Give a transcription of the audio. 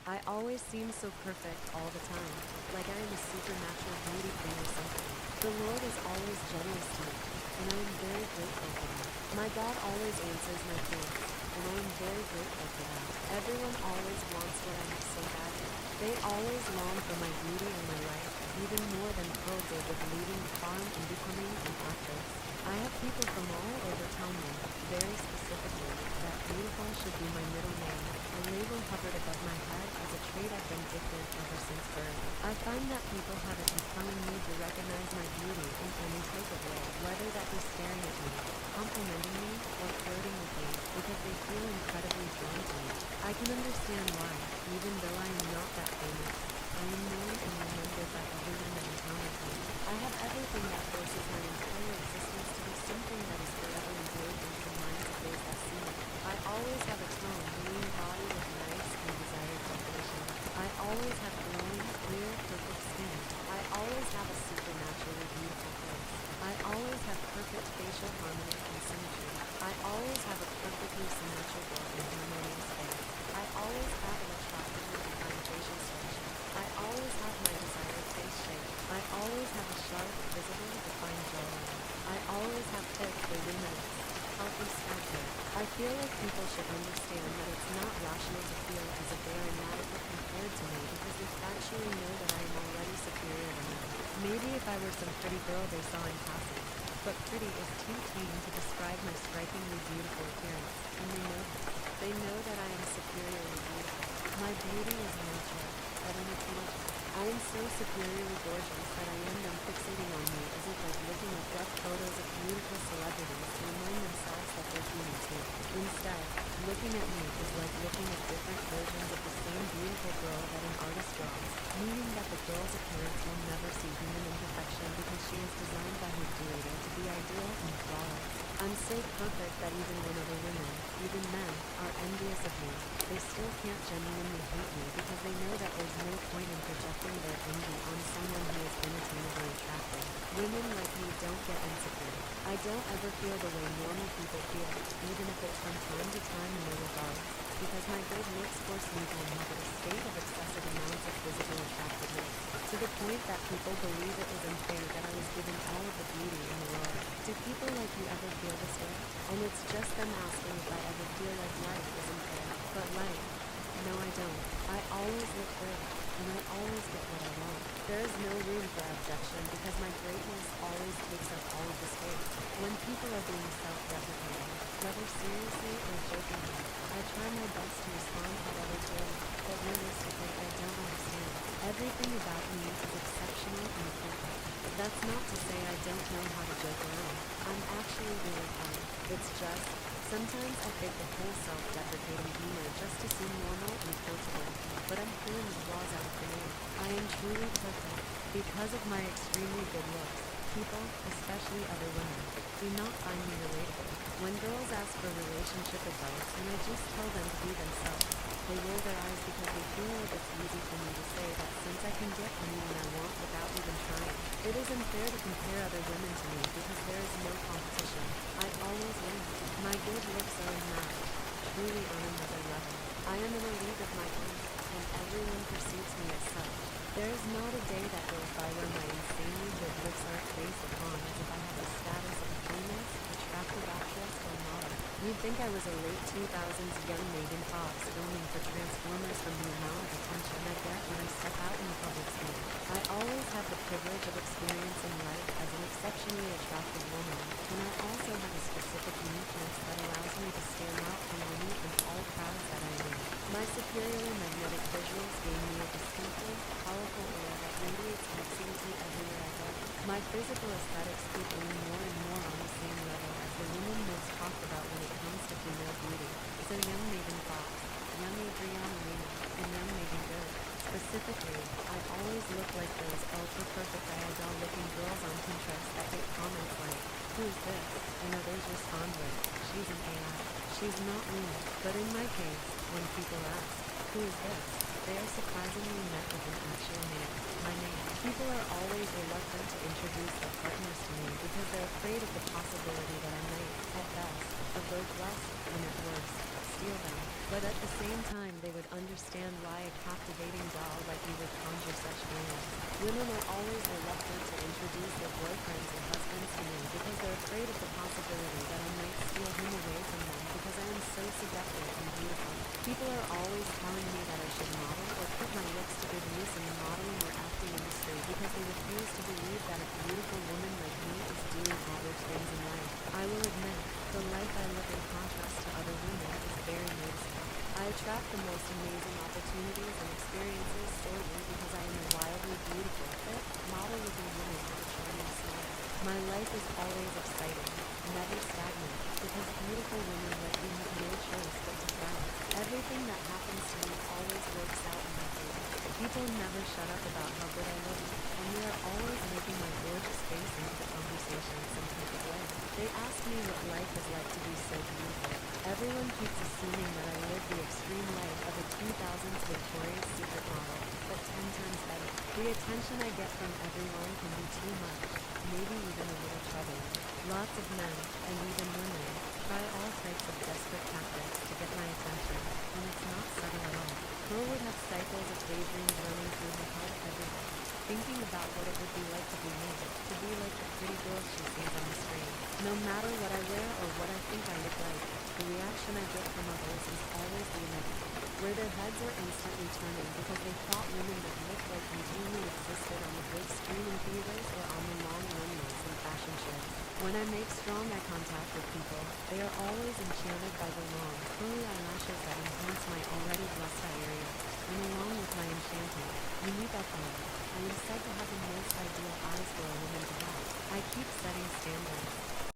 I always seem so perfect all the time, like I am a supernatural beauty queen or something. The Lord is always generous to me, and I am very grateful for that. My God always answers my prayers, and I am very grateful for that. Everyone always wants what I have so badly. They always long for my beauty and my life, even more than Pearl did with leaving the farm and becoming an actress. I have people from all over tell me, very specifically, that beautiful should be my middle name. A label hovered above my head as a trait I've been gifted ever since birth. I find that people have a compelling need to recognize my beauty in any type of way, whether that be staring at me, complimenting me, or flirting with me, because they feel incredibly drawn to me. I can understand why, even though I am not that famous. I am known and remembered by everyone that encounters me. I have everything that forces my entire existence to be something that is forever engraved into the minds of those that see me. I always have a tone, lean body with nice and desired definition. I always have glowing, clear, perfect skin. I always have a supernaturally beautiful face. I always have perfect facial harmony and symmetry. I always have a perfectly symmetrical and harmonious face. I always have an attractively defined facial structure. I always have my desired face shape. I always have a sharp, visibly defined jawline. I always have thick, voluminous, healthy scalp hair. I feel like people should understand that it's not rational to feel as if they are inadequate compared to me because they factually know that I am already superior to them. Maybe if I were some pretty girl they saw in passing, but pretty is too tame to describe my strikingly beautiful appearance, and they know this. They know that I am superiorly beautiful. My beauty is natural, but unattainable. I am so superiorly gorgeous that I am them fixating on me as if like looking at death photos of beautiful celebrities to remind themselves that they're human too. Instead, looking at me is like looking at different versions of the same beautiful girl that an artist draws, meaning that the girl's appearance will never see human imperfection because she is designed by her creator to be ideal and flawless. I'm so perfect that even when other women, even men, are envious of me, they still can't genuinely hate me because they know that there's no point in projecting their envy on someone who is unattainably attractive. Women like me don't get insecure. I don't ever feel the way normal people feel, even if it's from time to time in their regards, because my good looks force me to inhabit a state of excessive amounts of physical attractiveness, to the point that people believe it was unfair that I was given all of the beauty in the world. Do people like you ever feel this way? And it's just them asking if I ever feel like life isn't fair. But life, no I don't. I always look good, and I always get what I want. There is no room for objection because my greatness always takes up all of the space. When people are being self-deprecating, whether seriously or jokingly, I try my best to respond how others will, but realistically I don't understand. Everything about me is exceptional and perfect. That's not to say I don't know how to joke around. I'm actually really funny. It's just, sometimes I fake the whole self-deprecating humor just to seem normal and approachable, but I'm pulling the flaws out of the name. I am truly perfect. Because of my extremely good looks, people, especially other women, do not find me relatable. When girls ask for relationship advice and I just tell them to be themselves, they roll their eyes because they feel like it's easy for me to say that since I can get anyone I want without even trying. It is unfair to compare other women to me because there is no competition. I always win. My good looks are unmatched, truly on another level. I am in a league of my own, and everyone perceives me as such. There is not a day that goes by where my insanely good looks aren't praised upon as if I have the status of a famous, attractive actress or model. You'd think I was a late 2000s young Megan Fox filming for Transformers from the amount of attention I get when I step out in the public sphere. I always have the privilege of experiencing life as an exceptionally attractive woman, and I also have a specific uniqueness that allows me to stand out from many and all crowds that I am in. My superiorly magnetic visuals gain me a distinctive, powerful aura that radiates excellently everywhere I go. My physical aesthetics keep me more and more on the same level as the women most talked about when it comes to female beauty. So young Megan Fox, young Adriana Lima, and young Megan Good. Specifically, I always look like those ultra-perfect ideal-looking girls on Pinterest that get comments like, "Who's this?" and others respond with, "She's an AI." She's not real, but in my case, when people ask, "Who is this?" they are surprisingly met with an actual name, my name. People are always reluctant to introduce their partners to me because they're afraid of the possibility that I might, at best, provoke lust and at worst, steal them, but at the same time they would understand why a captivating doll like me would conjure such feelings. Women are always reluctant to introduce their boyfriends or husbands to me because they're afraid of the possibility that I might steal him away from them because I am so seductive and beautiful. People are always telling me that I should model or put my looks to good use in the modeling or acting industry because they refuse to believe that a beautiful woman like me is doing average things in life. I will admit, the life I live in contrast to other women is very noticeable. I attract the most amazing opportunities and experiences solely because I am a wildly beautiful, fit, model-looking woman with a charming smile. My life is always exciting, never stagnant, because beautiful women like me have no choice but to thrive. Everything that happens to me always works out in my favor. People never shut up about how good I look, and they are always making my gorgeous face into the conversation in some type of way. They ask me what life is like to be so beautiful. Everyone keeps assuming that I live the extreme life of a 2000s Victoria's Secret model, but 10 times better. The attention I get from everyone can be too much, maybe even a little troubling. Lots of men, and even women, try all types of desperate tactics to get my attention, and it's not subtle at all. Pearl would have cycles of daydreams running through her head every day, thinking about what it would be like to be me, to be like the pretty girls she sees on the screen. No matter what I wear or what I think I look like, the reaction I get from others is always the inevitable, where their heads are instantly turning because they thought women that looked like me only existed on the big screen in theaters or on the long runways in fashion shows. When I make strong eye contact with people, they are always enchanted by the long, curly eyelashes that enhance my already blessed eye area, and along with my enchanting, unique outline, I am said to have the most ideal eyes for a woman to have. I keep setting standards,